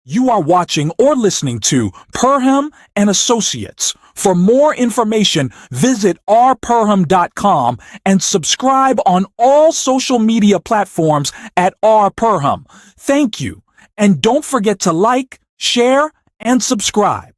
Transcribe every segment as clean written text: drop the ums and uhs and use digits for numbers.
You are watching or listening to Purham and Associates. For more information, visit rpurham.com and subscribe on all social media platforms at rpurham. Thank you. And don't forget to like, share, and subscribe.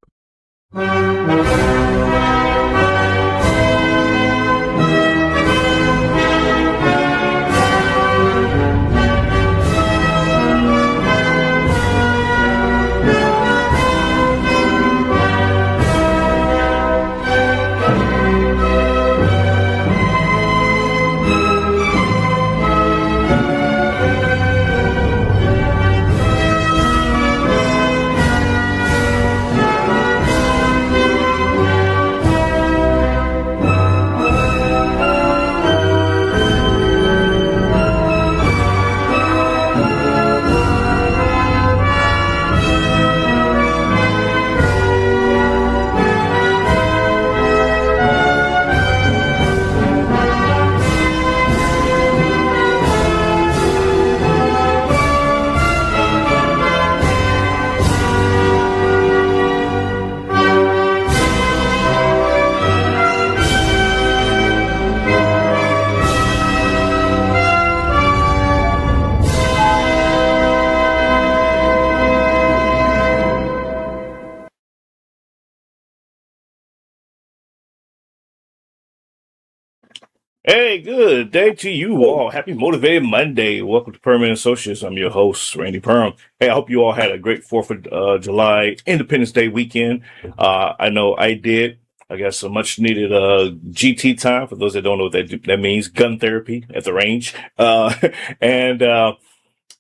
Hey, good day to you all. Happy Motivated Monday. Welcome to Purham and Associates. I'm your host, Randy Purham. Hey, I hope you all had a great 4th of July Independence Day weekend. I know I did. I got some much needed GT time. For those that don't know what that means, gun therapy at the range. Yeah,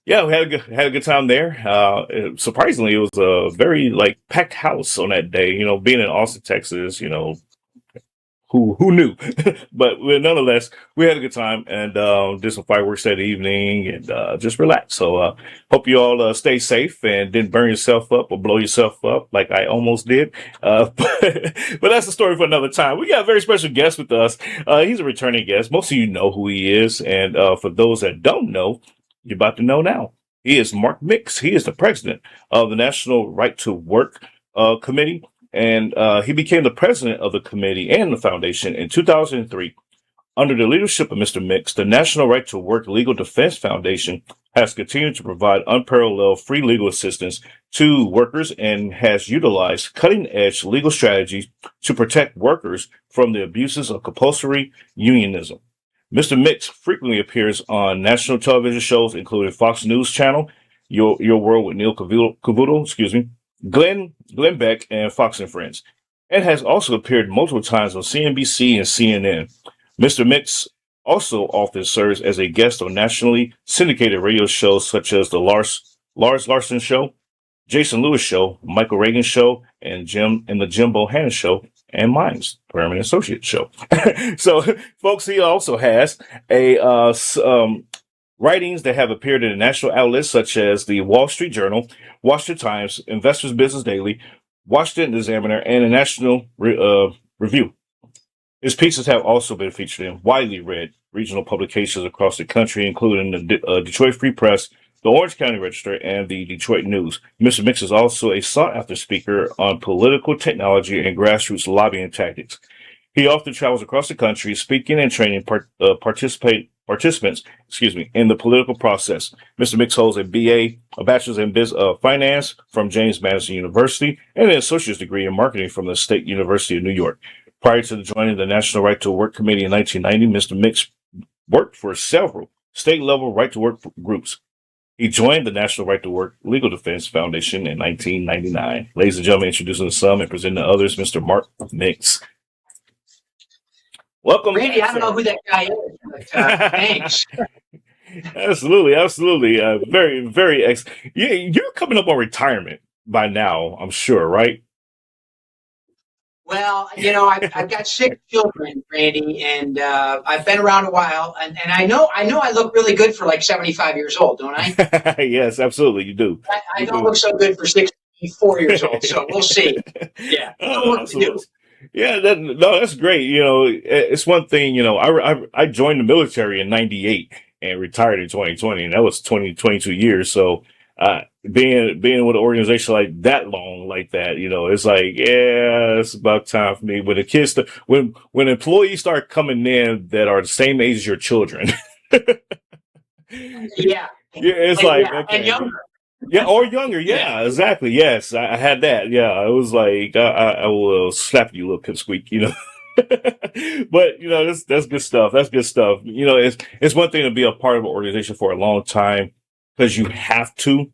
we had a good time there. Surprisingly, it was a very packed house on that day. You know, being in Austin, Texas, who knew? But nonetheless, we had a good time and did some fireworks that evening and just relaxed. So hope you all stay safe and didn't burn yourself up or blow yourself up like I almost did. But that's a story for another time. We got a very special guest with us. He's a returning guest. Most of you know who he is. And for those that don't know, you're about to know now. He is Mark Mix. He is the president of the National Right to Work Committee. And he became the president of the committee and the foundation in 2003. Under the leadership of Mr. Mix, the National Right to Work Legal Defense Foundation has continued to provide unparalleled free legal assistance to workers and has utilized cutting-edge legal strategies to protect workers from the abuses of compulsory unionism. Mr. Mix frequently appears on national television shows, including Fox News Channel, Your World with Neil Cavuto, Glenn Beck, and Fox and Friends, and has also appeared multiple times on CNBC and CNN. Mr. Mix also often serves as a guest on nationally syndicated radio shows such as the Lars Larson Show, Jason Lewis Show, Michael Reagan Show, and the Jim Bohannon Show, and mine's Purham and Associates Show. So, folks, he also has writings that have appeared in national outlets such as the Wall Street Journal, Washington Times, Investors Business Daily, Washington Examiner, and the National Review. His pieces have also been featured in widely read regional publications across the country, including the Detroit Free Press, the Orange County Register, and the Detroit News. Mr. Mix is also a sought-after speaker on political technology and grassroots lobbying tactics. He often travels across the country, speaking and training participants in the political process. Mr. Mix holds a BA, a Bachelor's in Finance from James Madison University, and an associate's degree in marketing from the State University of New York. Prior to joining the National Right to Work Committee in 1990, Mr. Mix worked for several state-level right to work groups. He joined the National Right to Work Legal Defense Foundation in 1999. Ladies and gentlemen, introducing some and presenting to others, Mr. Mark Mix. Welcome, Randy. I don't know who that guy is, but thanks. Absolutely. Very, very you're coming up on retirement by now, I'm sure, right? Well, I've got 6 children, Randy, and I've been around a while, and I know I look really good for like 75 years old, don't I? Yes, absolutely, you do. I don't look so good for 64 years old, so we'll see. Yeah, absolutely. Yeah, that's great. It's one thing. I joined the military in '98 and retired in 2020, and that was 22 years. So being with an organization like that long, like that, it's like, yeah, it's about time for me. When the kids, when employees start coming in that are the same age as your children, Yeah. yeah, it's And, like, yeah, and okay, younger. yeah, or younger, Yeah. yeah, exactly, yes, I had that, yeah, it was like, I will slap you, little pipsqueak. But that's good stuff. That's good stuff. It's one thing to be a part of an organization for a long time because you have to,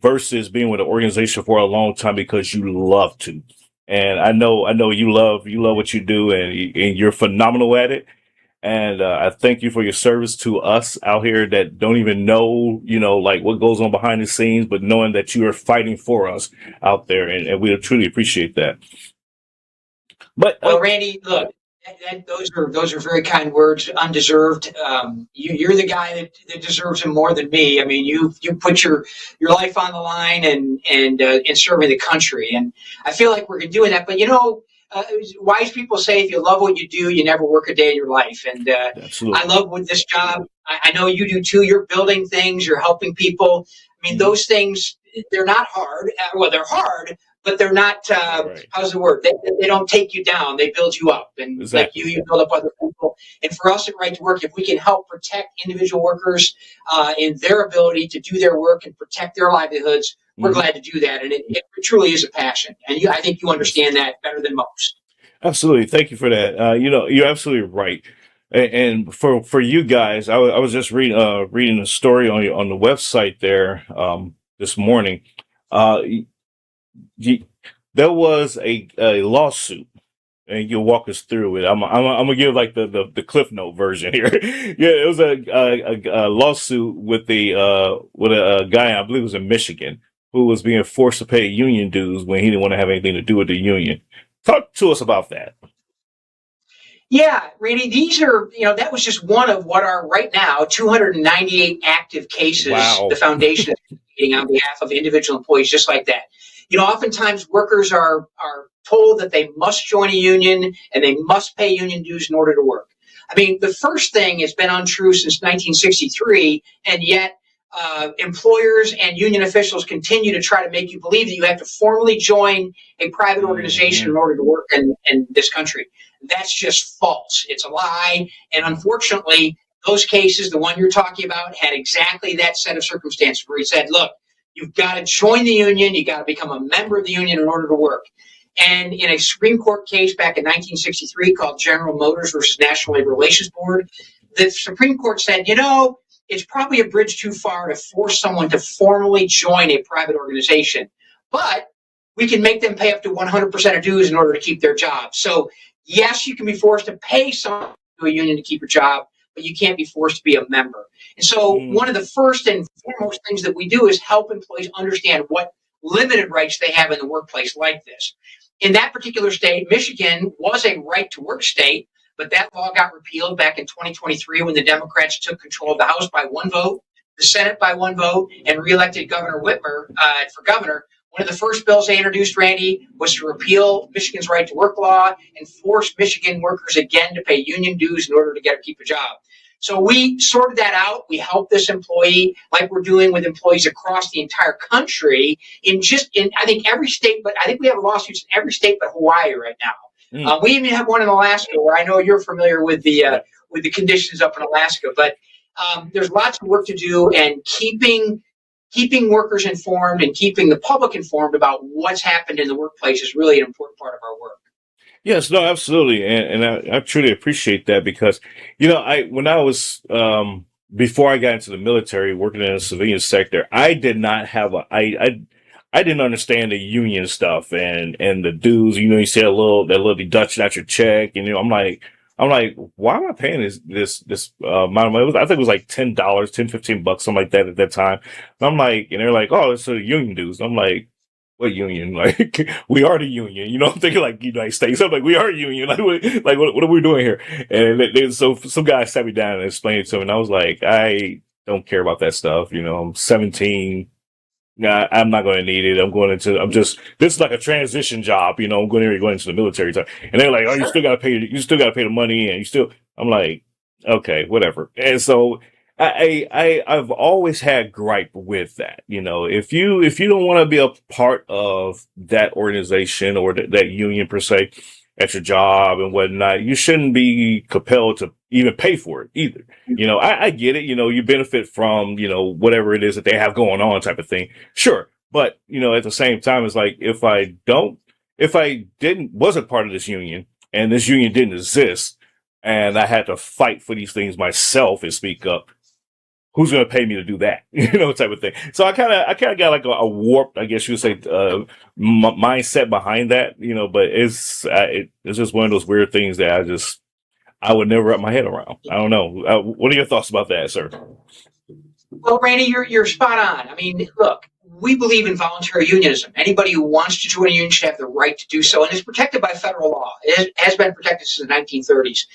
versus being with an organization for a long time because you love to. And I know you love what you do, and you're phenomenal at it. And I thank you for your service to us out here that don't even know, like what goes on behind the scenes, but knowing that you are fighting for us out there, and we truly appreciate that. But Well, Randy, look, those are very kind words, undeserved. You're the guy that deserves them more than me. I mean, you put your life on the line and in serving the country, and I feel like we're doing that. But wise people say if you love what you do, you never work a day in your life. And I absolutely. love with this job. I know you do too. You're building things. You're helping people. I mean, Mhm. those things, they're not hard. Well, they're hard, but they're not. Right. How's the word? They don't take you down. They build you up, and like Exactly. you build up other people. And for us at Right to Work, if we can help protect individual workers in their ability to do their work and protect their livelihoods, we're Hmm. glad to do that. And it truly is a passion. And I think you Yes. understand that better than most. Absolutely. Thank you for that. You're absolutely right. And for you guys, I was just reading a story on the website there this morning. Uh, y- there was a lawsuit, and you'll walk us through it. I'm gonna give like the Cliff Note version here. Yeah, it was a lawsuit with a guy, I believe it was in Michigan, who was being forced to pay union dues when he didn't want to have anything to do with the union. Talk to us about that. Yeah, Randy, these are, that was just one of what are right now 298 active cases the Wow. foundation is investigating on behalf of individual employees, just like that. Oftentimes workers are told that they must join a union and they must pay union dues in order to work. I mean, the first thing has been untrue since 1963, and yet employers and union officials continue to try to make you believe that you have to formally join a private organization Hmm. in order to work in this country. That's just false. It's a lie. And unfortunately, those cases, the one you're talking about, had exactly that set of circumstances where he said, look, you've got to join the union, you've got to become a member of the union in order to work. And in a Supreme Court case back in 1963 called General Motors versus National Labor Relations Board, the Supreme Court said, it's probably a bridge too far to force someone to formally join a private organization. But we can make them pay up to 100% of dues in order to keep their job. So yes, you can be forced to pay someone to a union to keep your job, but you can't be forced to be a member. And so Hmm. one of the first and foremost things that we do is help employees understand what limited rights they have in the workplace like this. In that particular state, Michigan was a right to work state, but that law got repealed back in 2023 when the Democrats took control of the House by one vote, the Senate by one vote, and reelected Governor Whitmer for governor. One of the first bills they introduced, Randy, was to repeal Michigan's right to work law and force Michigan workers again to pay union dues in order to keep a job. So we sorted that out. We helped this employee, like we're doing with employees across the entire country, in I think every state, but I think we have lawsuits in every state but Hawaii right now. Mm. We even have one in Alaska, where I know you're familiar with Yeah. the conditions up in Alaska. But there's lots of work to do, and keeping workers informed and keeping the public informed about what's happened in the workplace is really an important part of our work. Yes, no, absolutely, and I truly appreciate that because I when I was before I got into the military, working in the civilian sector, I did not have I didn't understand the union stuff and the dues. You see that little deduction out your check, and I'm like, why am I paying this amount of money? I think it was like $10, 10, $15, something like that at that time. And I'm like, and they're like, oh, it's a union dues. And I'm like, what union? Like, we are the union. I'm thinking like United States. I'm like, we are a union. What are we doing here? And so some guy sat me down and explained it to me, and I was like, I don't care about that stuff. I'm 17. Nah, I'm not going to need it. This is like a transition job. I'm going into the military time. And they're like, oh, Sure. you still got to pay the money. I'm like, okay, whatever. And so I've always had gripe with that. If you don't want to be a part of that organization or that union per se at your job and whatnot, you shouldn't be compelled to even pay for it either. I get it. You benefit from, whatever it is that they have going on type of thing. Sure. But, at the same time, it's like, if I wasn't part of this union and this union didn't exist and I had to fight for these things myself and speak up, who's going to pay me to do that? Type of thing. So I kind of got like a warped, I guess you would say, mindset behind that, but it's just one of those weird things that I would never wrap my head around. I don't know. What are your thoughts about that, sir? Well, Randy, you're spot on. I mean, look, we believe in voluntary unionism. Anybody who wants to join a union should have the right to do so, and it's protected by federal law. It has been protected since the 1930s.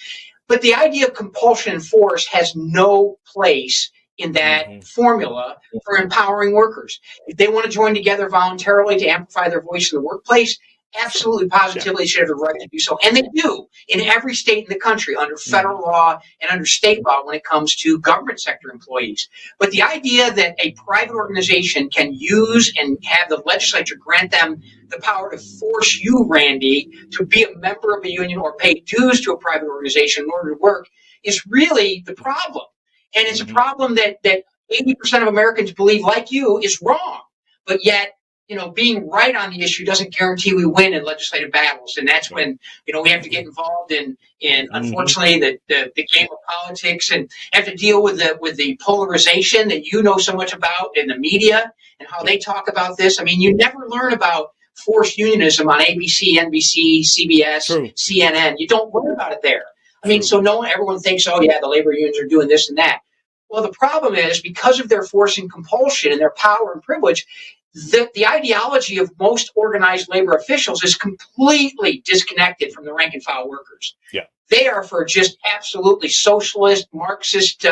But the idea of compulsion and force has no place in that formula for empowering workers. If they want to join together voluntarily to amplify their voice in the workplace, absolutely, positively should have the right to do so. And they do in every state in the country under federal law and under state law when it comes to government sector employees. But the idea that a private organization can use and have the legislature grant them the power to force you, Randy, to be a member of a union or pay dues to a private organization in order to work is really the problem. And it's a problem that 80% of Americans believe, like you, is wrong. But yet, being right on the issue doesn't guarantee we win in legislative battles. And that's when, we have to get involved in unfortunately, the game of politics and have to deal with the polarization that you know so much about in the media and how they talk about this. I mean, you never learn about forced unionism on ABC, NBC, CBS, CNN. You don't learn about it there. I mean, so everyone thinks, oh, yeah, the labor unions are doing this and that. Well, the problem is because of their force and compulsion and their power and privilege, the ideology of most organized labor officials is completely disconnected from the rank and file workers. Yeah. They are for just absolutely socialist, Marxist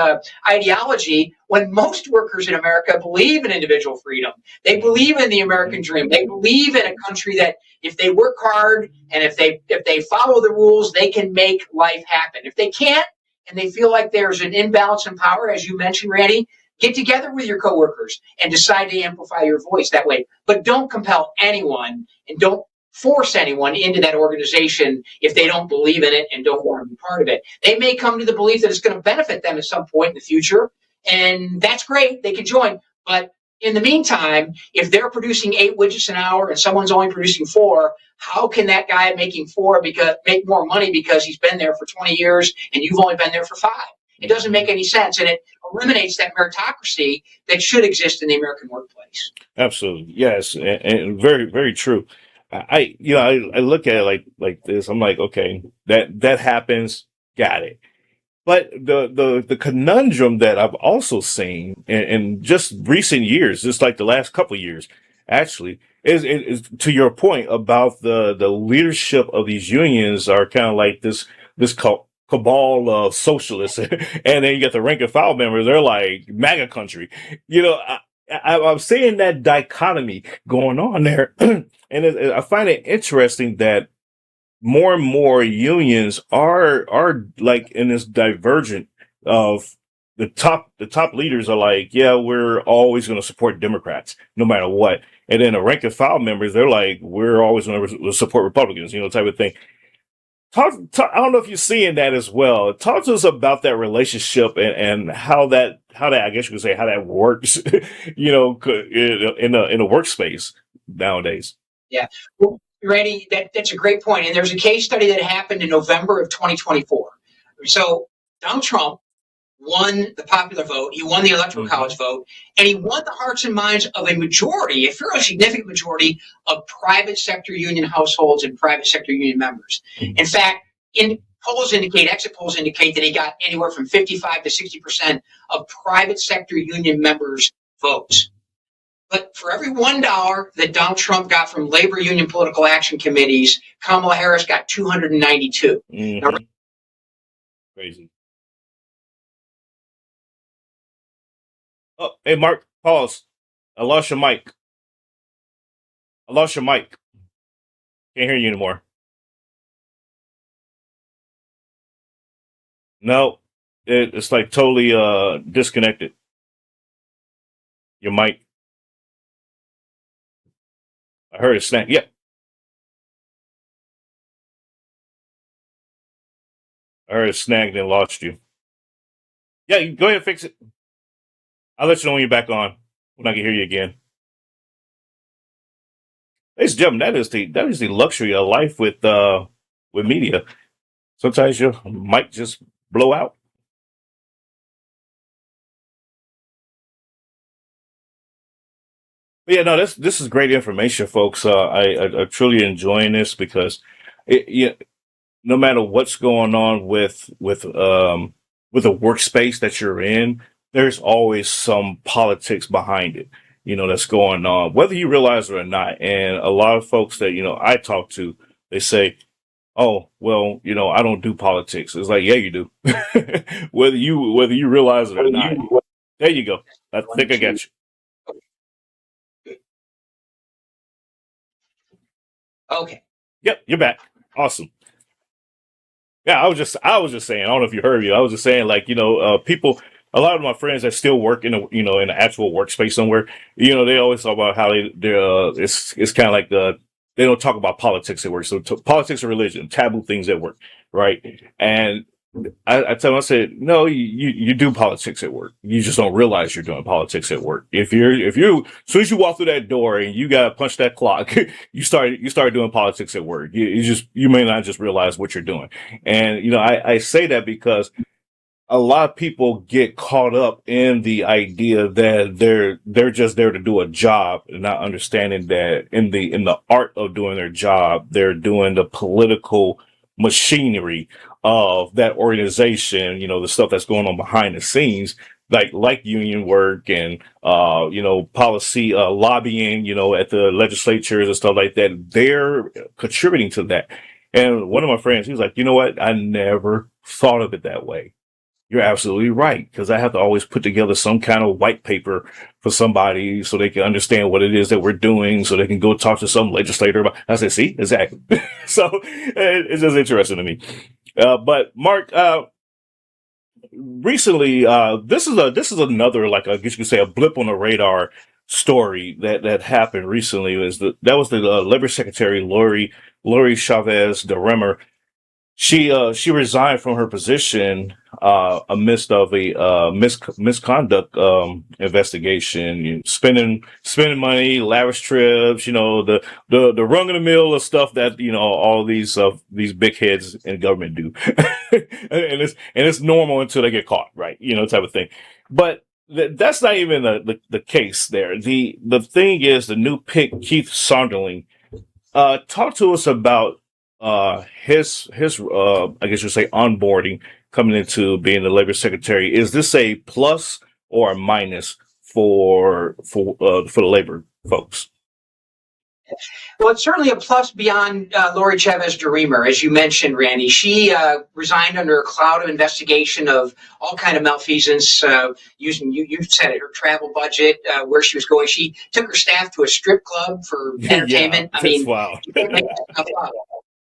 ideology when most workers in America believe in individual freedom. They believe in the American dream. They believe in a country that if they work hard and if they follow the rules, they can make life happen. If they can't and they feel like there's an imbalance in power, as you mentioned, Randy, get together with your coworkers and decide to amplify your voice that way. But don't compel anyone and don't force anyone into that organization if they don't believe in it and don't want to be part of it. They may come to the belief that it's going to benefit them at some point in the future, and that's great. They can join. But in the meantime, if they're producing 8 widgets an hour and someone's only producing 4, how can that guy making 4 make more money because he's been there for 20 years and you've only been there for 5? It doesn't make any sense, and it eliminates that meritocracy that should exist in the American workplace. Absolutely, yes, and very, very true. I look at it like this. I'm like, okay, that happens, got it. But the conundrum that I've also seen in just recent years, just like the last couple of years, actually, is to your point about the leadership of these unions are kind of like this cabal of socialists, and then you get the rank and file members. They're like MAGA country. I'm seeing that dichotomy going on there, and I find it interesting that more and more unions are like in this divergent of the top leaders are like, yeah, we're always going to support Democrats no matter what, and then the rank and file members, they're like, we're always going to support Republicans, type of thing. Talk, I don't know if you're seeing that as well. Talk to us about that relationship and how that I guess you could say how that works, in a workspace nowadays. Yeah, well, Randy, that's a great point. And there's a case study that happened in November of 2024. So Donald Trump won the popular vote. He won the electoral college vote, and he won the hearts and minds of a fairly significant majority of private sector union households and private sector union members. In fact, exit polls indicate that he got anywhere from 55 to 60% of private sector union members' votes. But for every $1 that Donald Trump got from labor union political action committees, Kamala Harris got 292. Now, crazy. Oh, hey, Mark, pause. I lost your mic. Can't hear you anymore. No, It's like totally disconnected. Your mic. I heard it snap. Yeah, I heard it snagged and lost you. Yeah, you go ahead and fix it. I'll let you know when you're back on when I can hear you again. Ladies and gentlemen, that is the luxury of life with media. Sometimes your mic just blow out. But yeah, no, this is great information, folks. I truly enjoying this because yeah, no matter what's going on with a workspace that you're in, there's always some politics behind it, that's going on, whether you realize it or not. And a lot of folks that, I talk to, they say, oh, well, I don't do politics. It's like, yeah, you do. whether you realize it or not. There you go. I think I got you. Okay. Yep, you're back. Awesome. Yeah, I was just saying. I don't know if you heard me. I was just saying, like, people. A lot of my friends that still work in in an actual workspace somewhere. They always talk about how it's kind of like they don't talk about politics at work. So politics and religion, taboo things at work, right? And I tell them, I said, no, you do politics at work. You just don't realize you're doing politics at work. As soon as you walk through that door and you gotta punch that clock, you start doing politics at work. You may not just realize what you're doing. And I say that because a lot of people get caught up in the idea that they're just there to do a job and not understanding that in the art of doing their job, they're doing the political machinery of that organization, the stuff that's going on behind the scenes, like union work and policy lobbying, at the legislatures and stuff like that. They're contributing to that. And one of my friends, he was like, you know what? I never thought of it that way. You're absolutely right, because I have to always put together some kind of white paper for somebody so they can understand what it is that we're doing, so they can go talk to some legislator about. I said, "See, exactly." So it's just interesting to me. But Mark, recently, this is another, like, I guess you could say, a blip on the radar story that happened recently. That was the Labor Secretary Lori Chavez de Remer. She resigned from her position amidst of a misconduct investigation, spending money, lavish trips, the rung of the mill of stuff that all these big heads in government do, and it's normal until they get caught, right? Type of thing. But that's not even the case there. The thing is, the new pick, Keith Sonderling, talk to us about his I guess you'd say onboarding coming into being the labor secretary. Is this a plus or a minus for the labor folks? Well, it's certainly a plus beyond Lori Chavez DeRemer, as you mentioned, Randy. She resigned under a cloud of investigation of all kind of malfeasance, using you said it, her travel budget, where she was going. She took her staff to a strip club for Yeah, entertainment. I that's mean, wild. you can't make that stuff up.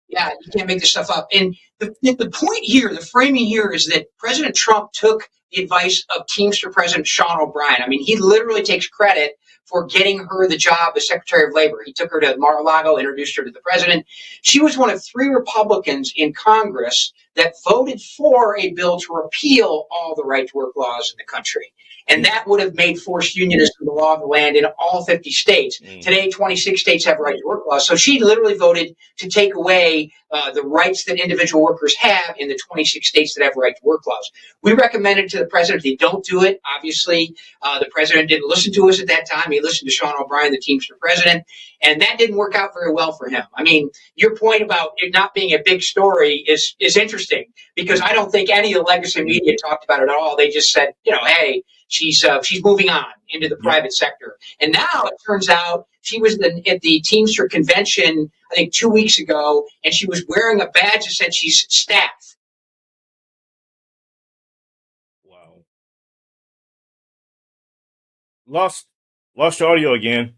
Yeah, you can't make this stuff up. And the point here, the framing here, is that President Trump took the advice of Teamster President Sean O'Brien. I mean, he literally takes credit for getting her the job as Secretary of Labor. He took her to Mar-a-Lago, introduced her to the president. She was one of 3 Republicans in Congress that voted for a bill to repeal all the right to work laws in the country. And that would have made forced unionism the law of the land in all 50 states. Today, 26 states have right to work laws. So she literally voted to take away the rights that individual workers have in the 26 states that have right to work laws. We recommended to the president they don't do it. Obviously, the president didn't listen to us at that time. He listened to Sean O'Brien, the Teamster president, and that didn't work out very well for him. I mean, your point about it not being a big story is interesting, because I don't think any of the legacy media talked about it at all. They just said, hey, she's moving on into the private sector. And now it turns out she was at the Teamster convention, I think 2 weeks ago, and she was wearing a badge that said she's staff. Wow. Lost lost your audio again.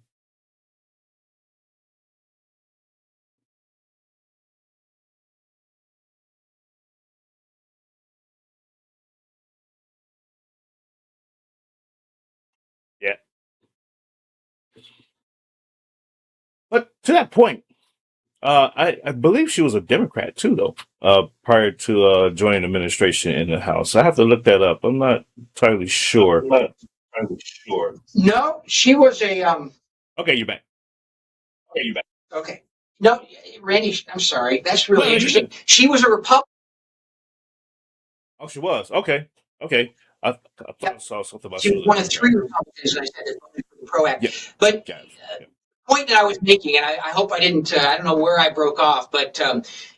to that point, I believe she was a Democrat too, though. Prior to joining the administration in the House, I have to look that up. I'm not entirely sure. No, she was a Okay, you're back. okay. No, Randy, I'm sorry. That's really No, you're interesting. good. She was a Republican. Oh, she was. Okay. I thought I Yep. saw something about She she was was a one of Democrat. three Republicans, and I said that for the PRO Yeah, Act. But got it. Yeah. point that I was making, and I hope I didn't, I don't know where I broke off, but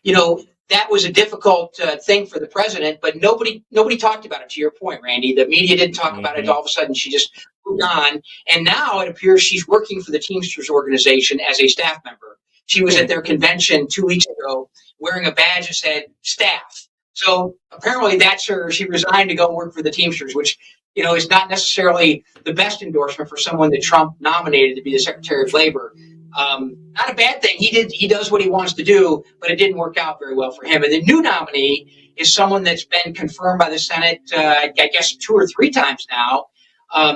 you know, that was a difficult thing for the president, but nobody talked about it. To your point, Randy, the media didn't talk about it. Mm-hmm. All of a sudden, she just moved on, and now it appears she's working for the Teamsters organization as a staff member. She was at their convention 2 weeks ago wearing a badge that said staff. So apparently, that's her. She resigned to go work for the Teamsters, which is not necessarily the best endorsement for someone that Trump nominated to be the Secretary of Labor. Not a bad thing. He does what he wants to do, but it didn't work out very well for him. And the new nominee is someone that's been confirmed by the Senate, I guess, 2 or 3 times now.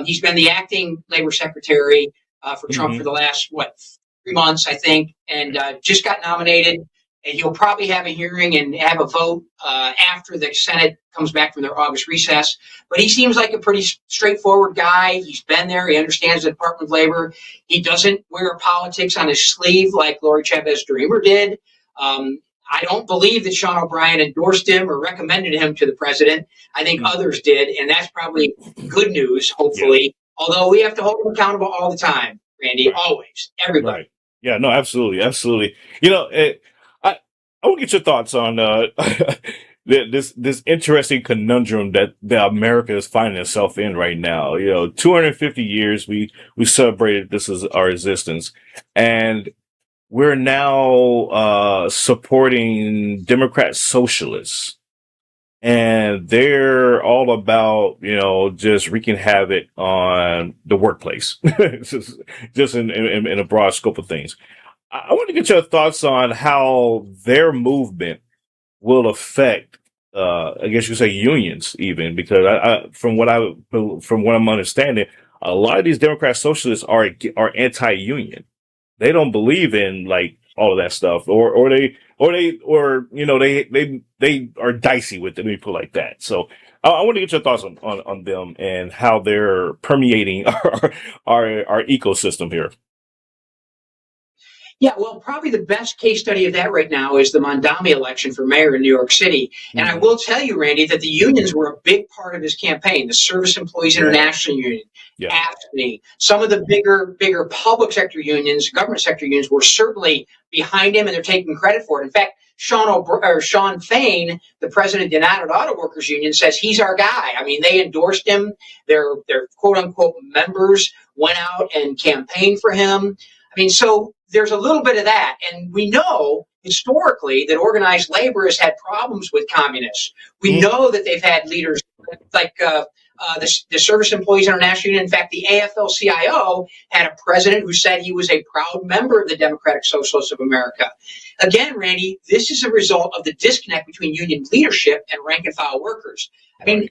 He's been the acting labor secretary for Trump for Mm-hmm. the last 3 months, I think, and just got nominated. And he'll probably have a hearing and have a vote after the Senate comes back from their August recess. But he seems like a pretty straightforward guy. He's been there. He understands the Department of Labor. He doesn't wear politics on his sleeve like Lori Chavez Dreamer did. I don't believe that Sean O'Brien endorsed him or recommended him to the president. I think others did, and that's probably good news, hopefully. Yeah. Although we have to hold him accountable all the time, Randy, right. Always, everybody. Right. Yeah, no, absolutely. I want to get your thoughts on this interesting conundrum that America is finding itself in right now. 250 years we celebrated this as our existence, and we're now supporting Democrat socialists, and they're all about just wreaking havoc on the workplace, just in a broad scope of things. I want to get your thoughts on how their movement will affect, I guess you could say, unions, even because from what I'm understanding, a lot of these Democrat socialists are anti-union. They don't believe in like all of that stuff, or they are dicey with it. Let me put it like that. So I want to get your thoughts on them and how they're permeating our ecosystem here. Yeah, well, probably the best case study of that right now is the Mondami election for mayor in New York City. And I will tell you, Randy, that the unions were a big part of his campaign. The Service Employees International Union, AFSCME, some of the bigger public sector unions, government sector unions were certainly behind him, and they're taking credit for it. In fact, Sean Fain, the president of the United Auto Workers Union, says he's our guy. I mean, they endorsed him. Their quote unquote members went out and campaigned for him. I mean, so there's a little bit of that. And we know historically that organized labor has had problems with communists. We know that they've had leaders like the Service Employees International Union. In fact, the AFL-CIO had a president who said he was a proud member of the Democratic Socialists of America. Again, Randy, this is a result of the disconnect between union leadership and rank and file workers. I mean,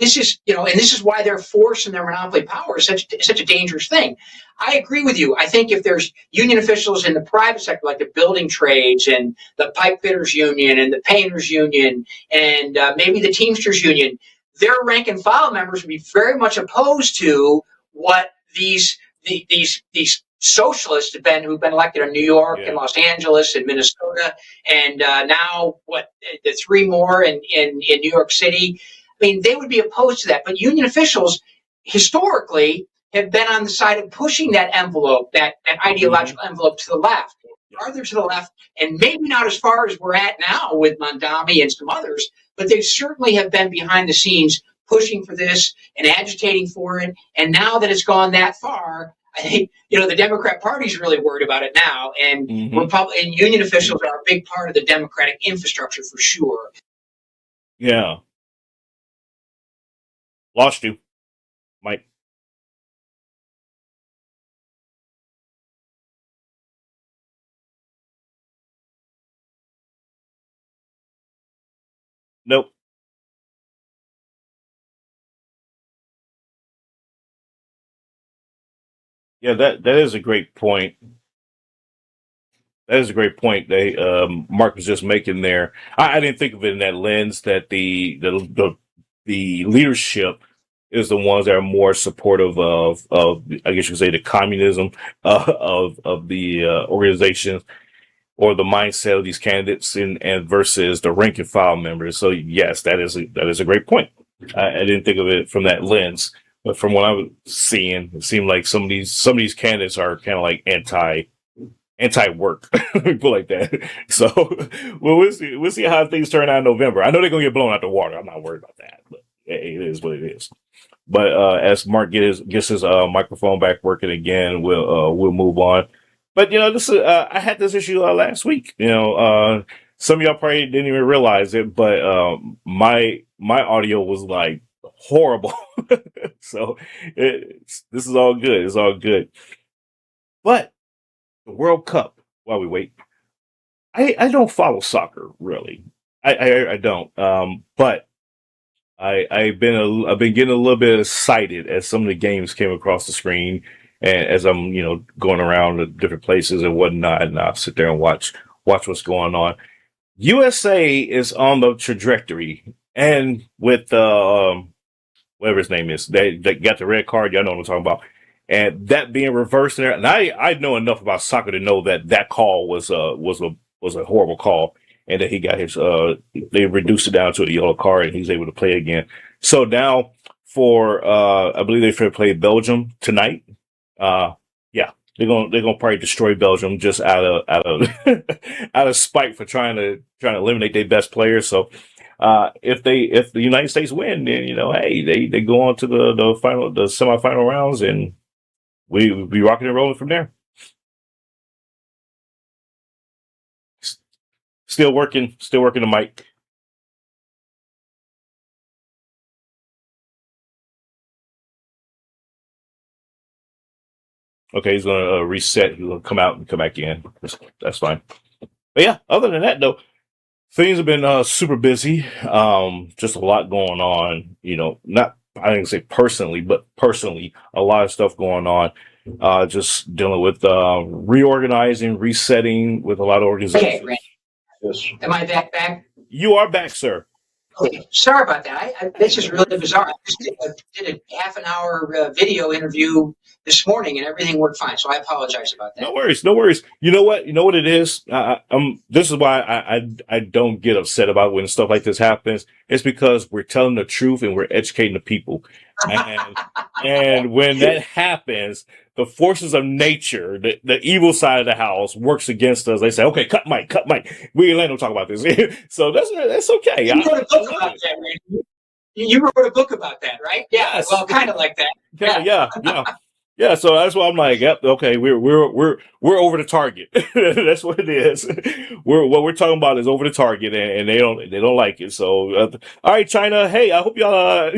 this is, and this is why their force and their monopoly power is such a dangerous thing. I agree with you. I think if there's union officials in the private sector, like the building trades and the pipe fitters union and the painters union and maybe the Teamsters union, their rank and file members would be very much opposed to what these socialists who've been elected in New York and Los Angeles and Minnesota, and now the three more in New York City. I mean, they would be opposed to that. But union officials historically have been on the side of pushing that envelope, that ideological envelope to the left, farther to the left, and maybe not as far as we're at now with Mondami and some others, but they certainly have been behind the scenes pushing for this and agitating for it. And now that it's gone that far, I think, the Democrat Party is really worried about it now. And and union officials are a big part of the Democratic infrastructure for sure. Yeah. Lost you, Mike. Nope. Yeah, that is a great point. That is a great point. They Mark was just making there. I didn't think of it in that lens that the leadership is the ones that are more supportive of I guess you could say the communism of the organization or the mindset of these candidates and versus the rank and file members. So yes, that is a great point. I didn't think of it from that lens, but from what I was seeing, it seemed like some of these candidates are kind of like anti-work, put like that. So, well, we'll see how things turn out in November. I know they're gonna get blown out the water. I'm not worried about that, but hey, it is what it is. But as Mark gets his microphone back working again, we'll move on. But this is I had this issue last week. Some of y'all probably didn't even realize it, but my audio was like horrible. So this is all good. It's all good. But the World Cup, while we wait, I don't follow soccer really. I don't. But I've been getting a little bit excited as some of the games came across the screen, and as I'm going around to different places and whatnot, and I'll sit there and watch what's going on. USA is on the trajectory, and with whatever his name is, they got the red card. Y'all know what I'm talking about. And that being reversed in there, and I know enough about soccer to know that call was a horrible call, and that he got his they reduced it down to a yellow card, and he's able to play again. So now for I believe they're play Belgium tonight. Yeah, they're gonna probably destroy Belgium just out of out of spite for trying to eliminate their best players. So if the United States win, then hey, they go on to the semifinal rounds, and we be rocking and rolling from there. Still working the mic. Okay, he's gonna reset. He's gonna come out and come back in. That's fine. But yeah, other than that though, things have been super busy. Just a lot going on. Not I didn't say personally, but personally, a lot of stuff going on. Just dealing with reorganizing, resetting with a lot of organizations. Okay, Randy. Yes. Am I back? You are back, sir. Okay, sorry about that. This is really bizarre. I just did a half an hour video interview this morning, and everything worked fine. So I apologize about that. No worries. You know what? You know what it is. This is why I don't get upset about when stuff like this happens. It's because we're telling the truth and we're educating the people. And when that happens, the forces of nature, the evil side of the house, works against us. They say, "Okay, cut Mike. We ain't letting them talk about this." So that's okay. You wrote a book about that, Randy. You wrote a book about that, right? Yeah. Yes. Well, kind of like that. Yeah, so that's why I'm like, yep, okay, we're over the target. That's what it is. What we're talking about is over the target, and they don't like it. So, all right, China, hey, I hope y'all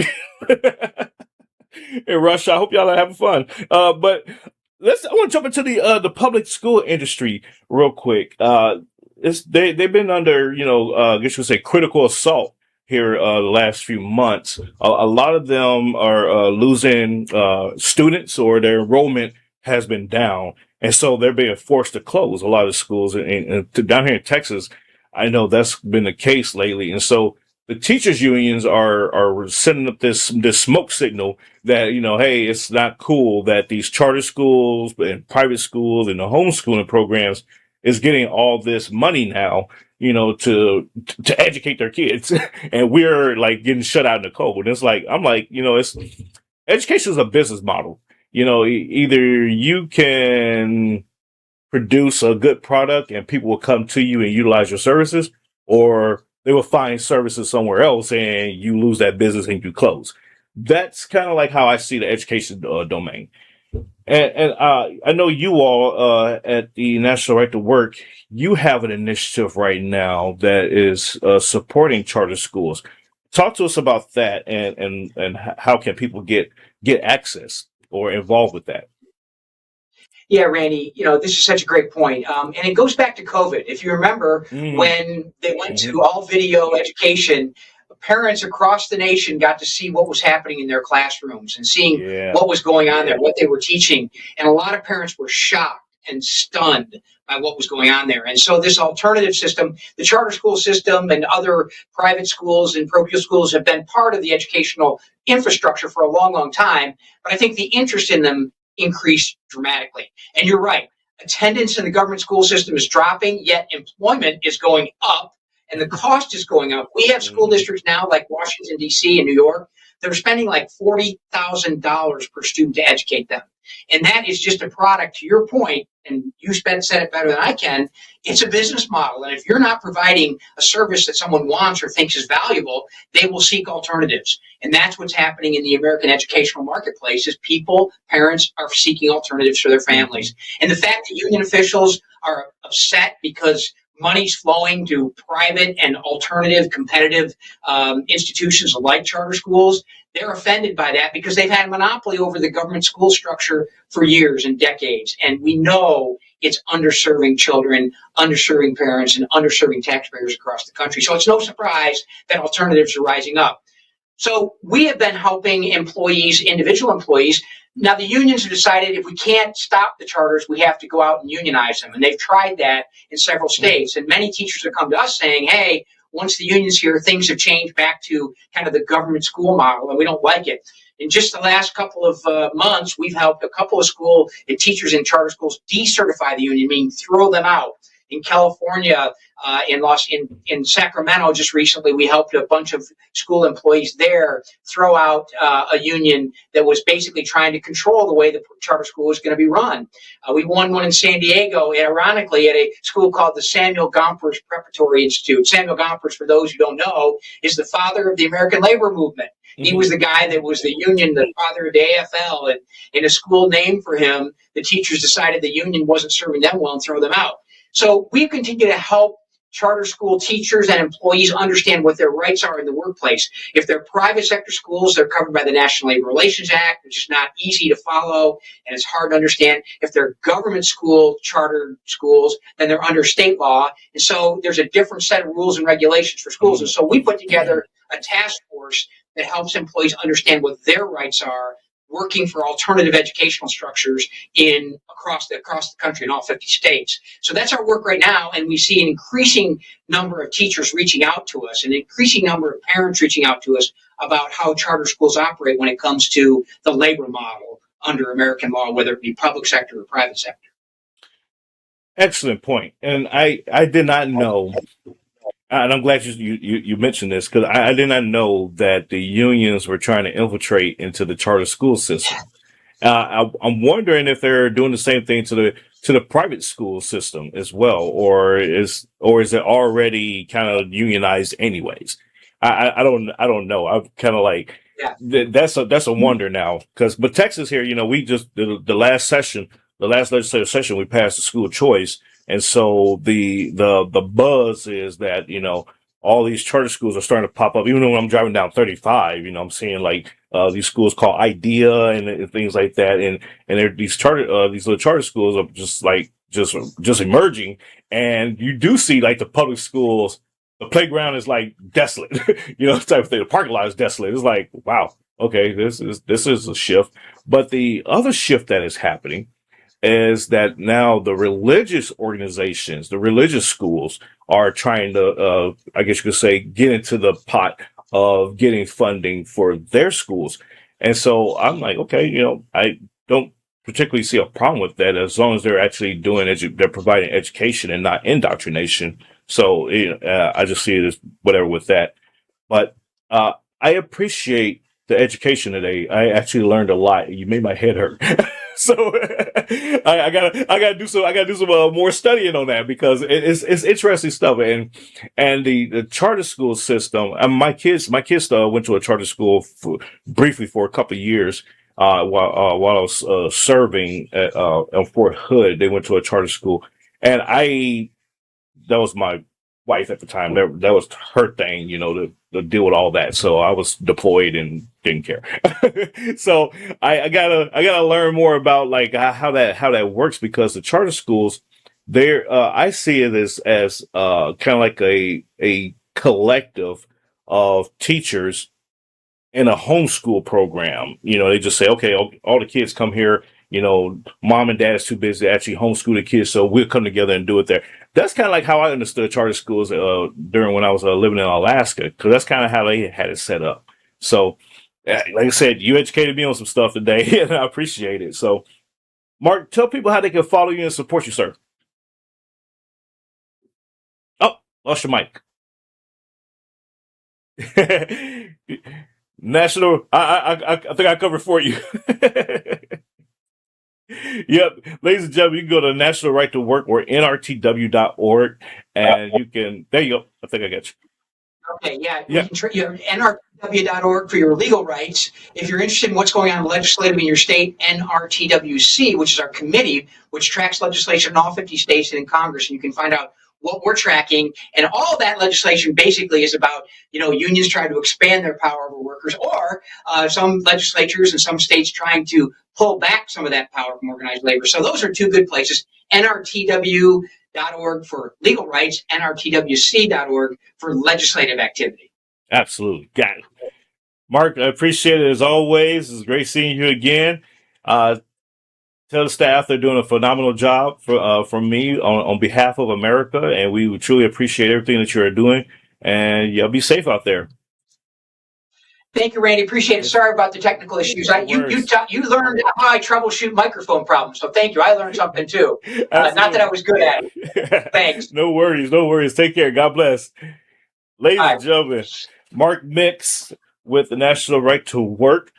in Russia, I hope y'all are having fun. But I want to jump into the public school industry real quick. They've been under I guess you would say critical assault here the last few months. A lot of them are losing students, or their enrollment has been down, and so they're being forced to close a lot of schools. And down here in Texas, I know that's been the case lately. And so the teachers unions are sending up this smoke signal that hey, it's not cool that these charter schools and private schools and the homeschooling programs is getting all this money now, to educate their kids, and we're like getting shut out in the cold. And it's like, I'm like, it's education is a business model. Either you can produce a good product and people will come to you and utilize your services, or they will find services somewhere else and you lose that business and you close. That's kind of like how I see the education domain. And I know you all at the National Right to Work, you have an initiative right now that is supporting charter schools. Talk to us about that, and how can people get access or involved with that? Yeah, Randy, this is such a great point. And it goes back to COVID. If you remember, when they went to all video education, parents across the nation got to see what was happening in their classrooms and seeing what was going on there, what they were teaching. And a lot of parents were shocked and stunned by what was going on there. And so this alternative system, the charter school system and other private schools and parochial schools have been part of the educational infrastructure for a long, long time. But I think the interest in them increased dramatically. And you're right. Attendance in the government school system is dropping, yet employment is going up and the cost is going up. We have school districts now like Washington, D.C. and New York that are spending like $40,000 per student to educate them. And that is just a product, to your point, and you said it better than I can, it's a business model. And if you're not providing a service that someone wants or thinks is valuable, they will seek alternatives. And that's what's happening in the American educational marketplace is people, parents are seeking alternatives for their families. And the fact that union officials are upset because money's flowing to private and alternative competitive institutions like charter schools, they're offended by that because they've had a monopoly over the government school structure for years and decades. And we know it's underserving children, underserving parents, and underserving taxpayers across the country. So it's no surprise that alternatives are rising up. So we have been helping employees, individual employees. Now the unions have decided if we can't stop the charters, we have to go out and unionize them. And they've tried that in several states. And many teachers have come to us saying, hey, once the union's here, things have changed back to kind of the government school model, and we don't like it. In just the last couple of months, we've helped a couple of school and teachers in charter schools decertify the union, meaning throw them out. In California, in Sacramento, just recently, we helped a bunch of school employees there throw out a union that was basically trying to control the way the charter school was going to be run. We won one in San Diego, ironically, at a school called the Samuel Gompers Preparatory Institute. Samuel Gompers, for those who don't know, is the father of the American labor movement. He was the guy that was the union, the father of the AFL, and in a school named for him, the teachers decided the union wasn't serving them well and throw them out. So we continue to help charter school teachers and employees understand what their rights are in the workplace. If they're private sector schools, they're covered by the National Labor Relations Act, which is not easy to follow and it's hard to understand. If they're government school, charter schools, then they're under state law. And so there's a different set of rules and regulations for schools. And so we put together a task force that helps employees understand what their rights are, working for alternative educational structures across the country in all 50 states. So that's our work right now, and we see an increasing number of teachers reaching out to us, an increasing number of parents reaching out to us about how charter schools operate when it comes to the labor model under American law, whether it be public sector or private sector. Excellent point. And I did not know, and I'm glad you mentioned this, because I did not know that the unions were trying to infiltrate into the charter school system. I'm wondering if they're doing the same thing to the private school system as well, or is it already kind of unionized anyways? I don't know. I'm kind of like, that's a wonder now, but Texas here, we just the last legislative session, we passed the school choice. And so the buzz is that, all these charter schools are starting to pop up. Even when I'm driving down 35, I'm seeing like these schools called IDEA and things like that. And these little charter schools are just emerging. And you do see like the public schools, the playground is like desolate, type of thing. The parking lot is desolate. It's like, wow, okay, this is a shift. But the other shift that is happening is that now the religious organizations, the religious schools are trying to, I guess you could say, get into the pot of getting funding for their schools. And so I'm like, okay, I don't particularly see a problem with that as long as they're actually they're providing education and not indoctrination. So I just see it as whatever with that. But I appreciate the education today. I actually learned a lot. You made my head hurt. So I gotta do some more studying on that, because it's interesting stuff. And the charter school system. My kids went to a charter school briefly for a couple of years while I was serving at Fort Hood. They went to a charter school, and that was my wife at the time. That was her thing, to deal with all that. So I was deployed and didn't care. So I gotta learn more about like how that works, because the charter schools, I see it as kind of like a collective of teachers in a homeschool program. They just say, okay, all the kids come here mom and dad is too busy to actually homeschool the kids, so we'll come together and do it there. That's kind of like how I understood charter schools during when I was living in Alaska, because that's kind of how they had it set up. So, like I said, you educated me on some stuff today, and I appreciate it. So, Mark, tell people how they can follow you and support you, sir. Oh, lost your mic. National, I think I covered for you. Yep, ladies and gentlemen, you can go to National Right to Work or NRTW.org, and you can. There you go. I think I got you. Okay, yeah. Yeah. You can NRTW.org for your legal rights. If you're interested in what's going on legislatively in your state, NRTWC, which is our committee, which tracks legislation in all 50 states and in Congress, and you can find out what we're tracking. And all of that legislation basically is about, unions trying to expand their power over workers, or some legislatures and some states trying to pull back some of that power from organized labor. So those are two good places. NRTW.org for legal rights, NRTWC.org for legislative activity. Absolutely. Got it. Mark, I appreciate it as always. It's great seeing you again. Tell the staff they're doing a phenomenal job from me on behalf of America, and we would truly appreciate everything that you're doing. And y'all be safe out there. Thank you, Randy. Appreciate it. Sorry about the technical issues. You learned how I troubleshoot microphone problems, so thank you. I learned something too. Not that I was good at it. Thanks. No worries. Take care. God bless. Ladies and gentlemen, Mark Mix with the National Right to Work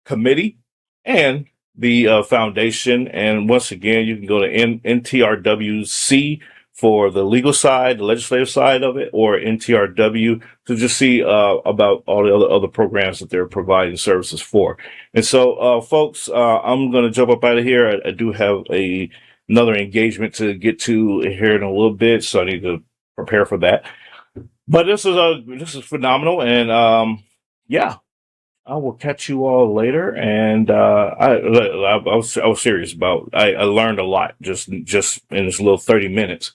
Committee and the foundation. And once again, you can go to NTRWC for the legal side, the legislative side of it, or NTRW to just see about all the other programs that they're providing services for. And so, folks, I'm going to jump up out of here. I do have another engagement to get to here in a little bit, so I need to prepare for that. But this is phenomenal, and yeah, I will catch you all later. And I was serious about. I learned a lot just in this little 30 minutes.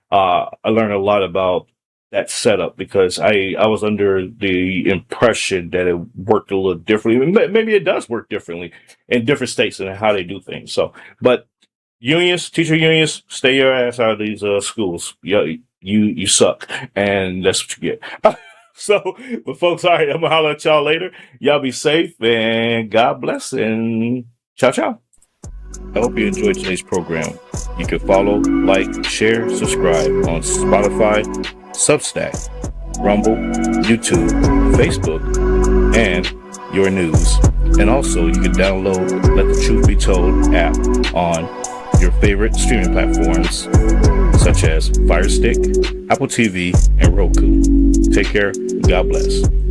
I learned a lot about that setup because I was under the impression that it worked a little differently. Maybe it does work differently in different states and how they do things. So, but unions, teacher unions, stay your ass out of these schools. You suck, and that's what you get. So, but folks, all right, I'm gonna holler at y'all later. Y'all be safe and God bless, and ciao, ciao. I hope you enjoyed today's program. You can follow, like, share, subscribe on Spotify, Substack, Rumble, YouTube, Facebook, and your news. And also, you can download Let the Truth Be Told app on your favorite streaming platforms, such as Fire Stick, Apple TV, and Roku. Take care. God bless.